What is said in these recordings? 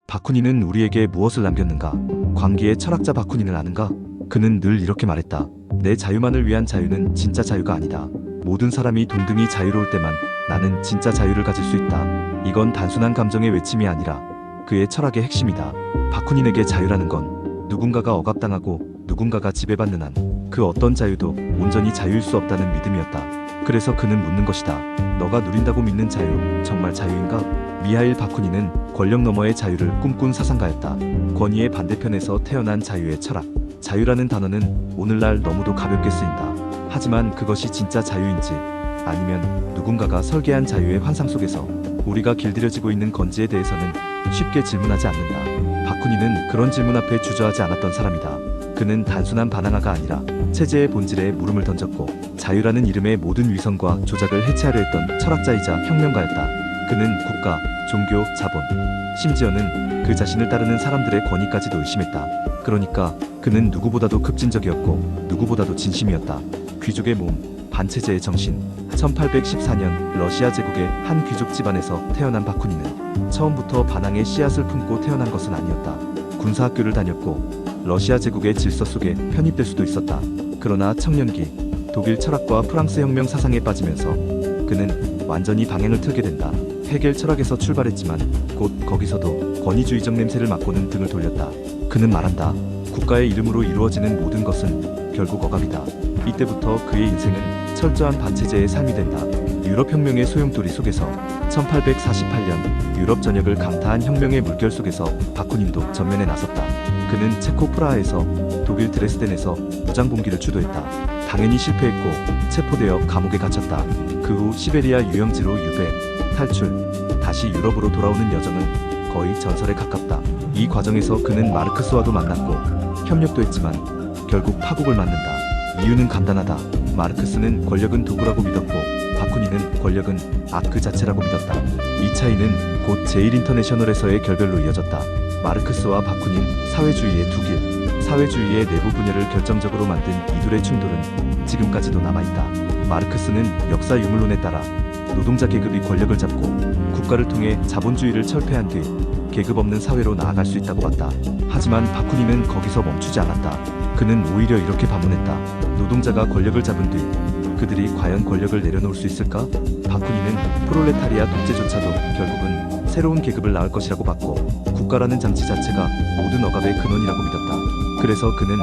바쿠니는 우리에게 무엇을 남겼는가? 광기의 철학자 바쿠니는 아는가? 그는 늘 이렇게 말했다. 내 자유만을 위한 자유는 진짜 자유가 아니다. 모든 사람이 동등히 자유로울 때만 나는 진짜 자유를 가질 수 있다. 이건 단순한 감정의 외침이 아니라 그의 철학의 핵심이다. 바쿠닌에게 자유라는 건 누군가가 억압당하고 누군가가 지배받는 한 그 어떤 자유도 온전히 자유일 수 없다는 믿음이었다. 그래서 그는 묻는 것이다. 너가 누린다고 믿는 자유, 정말 자유인가? 미하일 바쿠닌은 권력 너머의 자유를 꿈꾼 사상가였다. 권위의 반대편에서 태어난 자유의 철학. 자유라는 단어는 오늘날 너무도 가볍게 쓰인다. 하지만 그것이 진짜 자유인지 아니면 누군가가 설계한 자유의 환상 속에서 우리가 길들여지고 있는 건지에 대해서는 쉽게 질문하지 않는다. 바쿠닌은 그런 질문 앞에 주저하지 않았던 사람이다. 그는 단순한 반항아가 아니라 체제의 본질에 물음을 던졌고 자유라는 이름의 모든 위선과 조작을 해체하려 했던 철학자이자 혁명가였다. 그는 국가, 종교, 자본, 심지어는 그 자신을 따르는 사람들의 권위까지도 의심했다. 그러니까 그는 누구보다도 급진적이었고 누구보다도 진심이었다. 귀족의 몸, 반체제의 정신. 1814년 러시아 제국의 한 귀족 집안에서 태어난 바쿠닌은 처음부터 반항의 씨앗을 품고 태어난 것은 아니었다. 군사학교를 다녔고 러시아 제국의 질서 속에 편입될 수도 있었다. 그러나 청년기 독일 철학과 프랑스 혁명 사상에 빠지면서 그는 완전히 방향을 틀게 된다. 헤겔 철학에서 출발했지만 곧 거기서도 권위주의적 냄새를 맡고는 등을 돌렸다. 그는 말한다. 국가의 이름으로 이루어지는 모든 것은 결국 억압이다. 이때부터 그의 인생은 철저한 반체제의 삶이 된다. 유럽 혁명의 소용돌이 속에서 1848년 유럽 전역을 강타한 혁명의 물결 속에서 바쿠닌도 전면에 나섰다. 그는 체코 프라하에서 독일 드레스덴에서 무장봉기를 주도했다. 당연히 실패했고 체포되어 감옥에 갇혔다. 그 후 시베리아 유영지로 유배, 탈출, 다시 유럽으로 돌아오는 여정은 거의 전설에 가깝다. 이 과정에서 그는 마르크스와도 만났고 협력도 했지만 결국 파국을 맞는다. 이유는 간단하다. 마르크스는 권력은 도구라고 믿었고 바쿠닌은 권력은 악 그 자체라고 믿었다. 이 차이는 곧 제1인터내셔널에서의 결별로 이어졌다. 마르크스와 바쿠닌, 사회주의의 두 길. 사회주의의 내부 분열을 결정적으로 만든 이둘의 충돌은 지금까지도 남아있다. 마르크스는 역사 유물론에 따라 노동자 계급이 권력을 잡고 국가를 통해 자본주의를 철폐한 뒤 계급 없는 사회로 나아갈 수 있다고 봤다. 하지만 바쿠닌은 거기서 멈추지 않았다. 그는 오히려 이렇게 반문했다. 노동자가 권력을 잡은 뒤 그들이 과연 권력을 내려놓을 수 있을까? 바쿠닌은 프롤레타리아 독재조차도 결국은 새로운 계급을 낳을 것이라고 봤고 국가라는 장치 자체가 모든 억압의 근원이라고 믿었다. 그래서 그는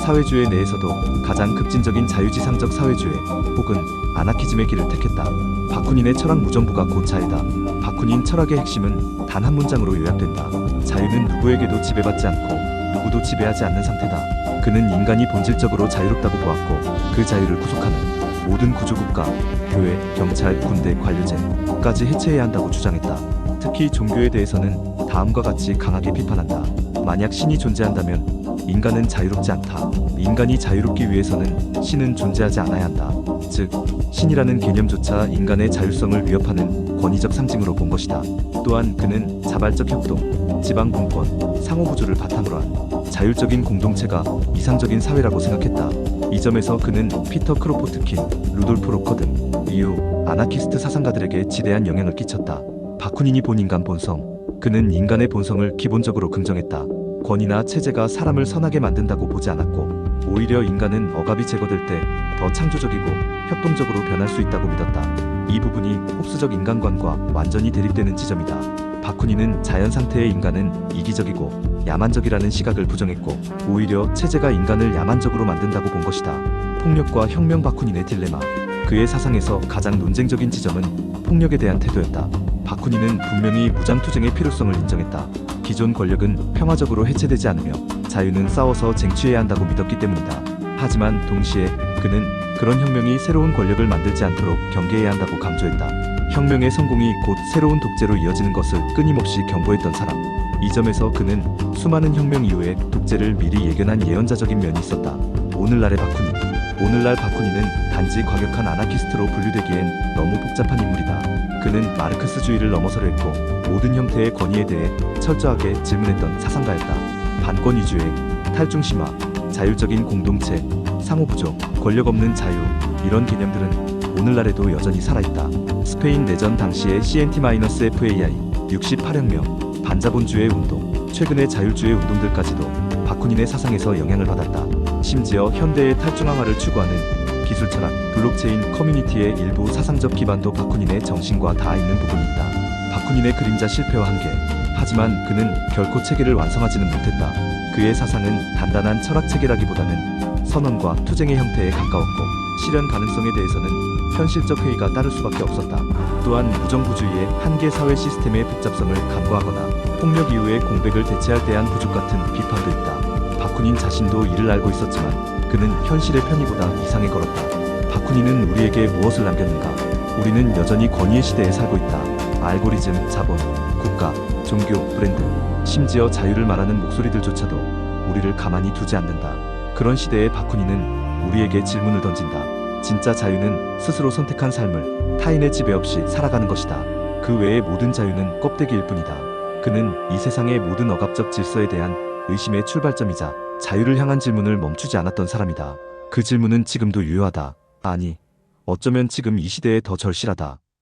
사회주의 내에서도 가장 급진적인 자유지상적 사회주의 혹은 아나키즘의 길을 택했다. 바쿠닌의 철학 무정부가 곧 자유다. 바쿠닌 철학의 핵심은 단 한 문장으로 요약된다. 자유는 누구에게도 지배받지 않고 누구도 지배하지 않는 상태다. 그는 인간이 본질적으로 자유롭다고 보았고 그 자유를 구속하는 모든 구조국가, 교회, 경찰, 군대, 관료제까지 해체해야 한다고 주장했다. 특히 종교에 대해서는 다음과 같이 강하게 비판한다. 만약 신이 존재한다면 인간은 자유롭지 않다. 인간이 자유롭기 위해서는 신은 존재하지 않아야 한다. 즉, 신이라는 개념조차 인간의 자율성을 위협하는 권위적 상징으로 본 것이다. 또한 그는 자발적 협동, 지방분권, 상호부조를 바탕으로 한 자율적인 공동체가 이상적인 사회라고 생각했다. 이 점에서 그는 피터 크로포트킨, 루돌프 로커 등 이후 아나키스트 사상가들에게 지대한 영향을 끼쳤다. 바쿠닌이 본 인간 본성. 그는 인간의 본성을 기본적으로 긍정했다. 권위나 체제가 사람을 선하게 만든다고 보지 않았고 오히려 인간은 억압이 제거될 때 더 창조적이고 협동적으로 변할 수 있다고 믿었다. 이 부분이 홉스적 인간관과 완전히 대립되는 지점이다. 바쿠닌은 자연 상태의 인간은 이기적이고 야만적이라는 시각을 부정했고 오히려 체제가 인간을 야만적으로 만든다고 본 것이다. 폭력과 혁명. 바쿠닌의 딜레마. 그의 사상에서 가장 논쟁적인 지점은 폭력에 대한 태도였다. 바쿠닌은 분명히 무장투쟁의 필요성을 인정했다. 기존 권력은 평화적으로 해체되지 않으며 자유는 싸워서 쟁취해야 한다고 믿었기 때문이다. 하지만 동시에 그는 그런 혁명이 새로운 권력을 만들지 않도록 경계해야 한다고 강조했다. 혁명의 성공이 곧 새로운 독재로 이어지는 것을 끊임없이 경고했던 사람. 이 점에서 그는 수많은 혁명 이후의 독재를 미리 예견한 예언자적인 면이 있었다. 오늘날의 바쿠닌. 오늘날 바쿠닌은 단지 과격한 아나키스트로 분류되기엔 너무 복잡한 인물이다. 그는 마르크스주의를 넘어서려 했고 모든 형태의 권위에 대해 철저하게 질문했던 사상가였다. 반권 위주의 탈중심화, 자율적인 공동체, 상호부조, 권력 없는 자유, 이런 개념들은 오늘날에도 여전히 살아있다. 스페인 내전 당시의 CNT-FAI, 68혁명, 반자본주의 운동, 최근의 자율주의 운동들까지도 바쿠닌의 사상에서 영향을 받았다. 심지어 현대의 탈중앙화를 추구하는 기술 철학, 블록체인 커뮤니티의 일부 사상적 기반도 바쿠닌의 정신과 닿아 있는 부분이 있다. 바쿠닌의 그림자 실패와 한계. 하지만 그는 결코 체계를 완성하지는 못했다. 그의 사상은 단단한 철학 체계라기보다는 선언과 투쟁의 형태에 가까웠고 실현 가능성에 대해서는 현실적 회의가 따를 수밖에 없었다. 또한 무정부주의의 한계 사회 시스템의 복잡성을 간과하거나 폭력 이후의 공백을 대체할 대한 부족 같은 비판도 있다. 바쿠닌 자신도 이를 알고 있었지만 그는 현실의 편의보다 이상에 걸었다. 바쿠닌은 우리에게 무엇을 남겼는가? 우리는 여전히 권위의 시대에 살고 있다. 알고리즘, 자본, 국가, 종교, 브랜드, 심지어 자유를 말하는 목소리들조차도 우리를 가만히 두지 않는다. 그런 시대에 바쿠닌은 우리에게 질문을 던진다. 진짜 자유는 스스로 선택한 삶을 타인의 지배 없이 살아가는 것이다. 그 외의 모든 자유는 껍데기일 뿐이다. 그는 이 세상의 모든 억압적 질서에 대한 의심의 출발점이자 자유를 향한 질문을 멈추지 않았던 사람이다. 그 질문은 지금도 유효하다. 아니, 어쩌면 지금 이 시대에 더 절실하다.